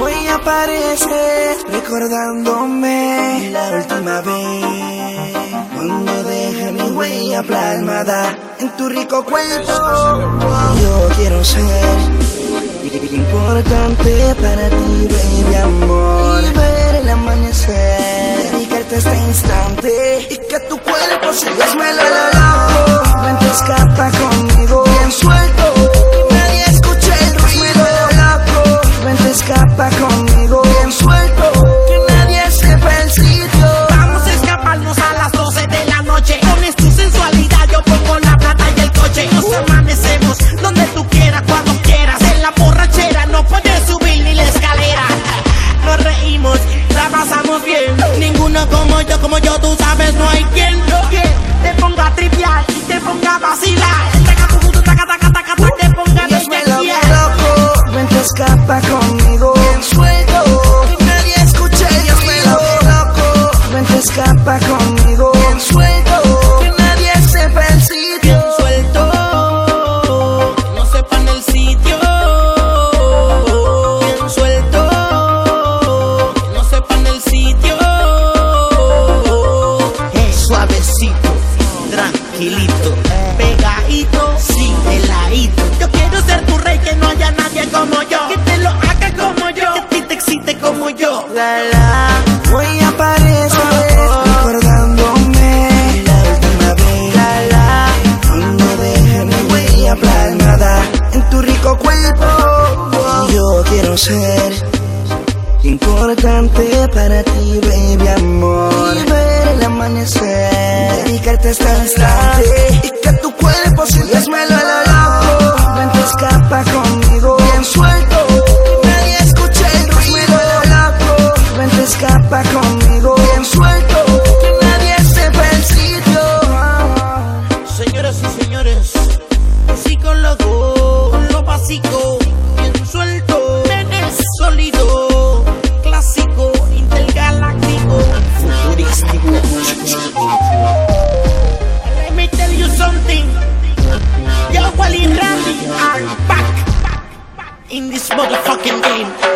Hoy apareces recordándome la última vez, cuando dejé mi huella plasmada en tu rico cuerpo. Yo quiero ser importante para ti, baby amor, y ver el amanecer, dedicarte a este instante y que tu cuerpo se desmele lo loco. Ven, te escapa conmigo bien suelto, que nadie escuche el ruido loco. Ven, te escapa conmigo bien suelto, que nadie sepa el sitio. Vamos a escaparnos a las 12 de la noche. Pones tu sensualidad, yo pongo la plata y el coche. Nos amanecemos donde tú quieras, cuando quieras. En la borrachera no puedes subir ni la escalera. Nos reímos, la pasamos bien. Ninguno como yo, tú sabes, no hay quien te ponga a tripear y te ponga a vacilar. Te ponga a desmenciar. Ven, te escapa conmigo bien suelto, que nadie escuche el ruido loco. Ven, te escapa conmigo bien suelto, que nadie sepa el sitio. Bien suelto, que no sepan el sitio. Bien suelto, que no sepan el sitio. Suavecito, tranquilito, pegadito, sin heladito. Yo quiero ser tu rey, que no haya nadie como yo, que te lo haga como yo, que a ti te excite como yo. Hoy aparece recordándome la última vez, cuando dejé mi huella plasmada en tu rico cuerpo. Yo quiero ser importante para ti, baby amor, y ver el amanecer, dedicarte a este instante y que tu cuerpo se desmele lo loco. Ven, te escapa conmigo bien suelto, que nadie escuche el ruido loco. Ven, te escapa conmigo bien suelto, que nadie sepa el sitio. Señoras y señores, psicólogo, con lo básico, bien suelto, nenes sólido, clásico, intergaláctico, futurístico. Let me tell you something. Yo, Wally and Randy are back in this motherfucking game.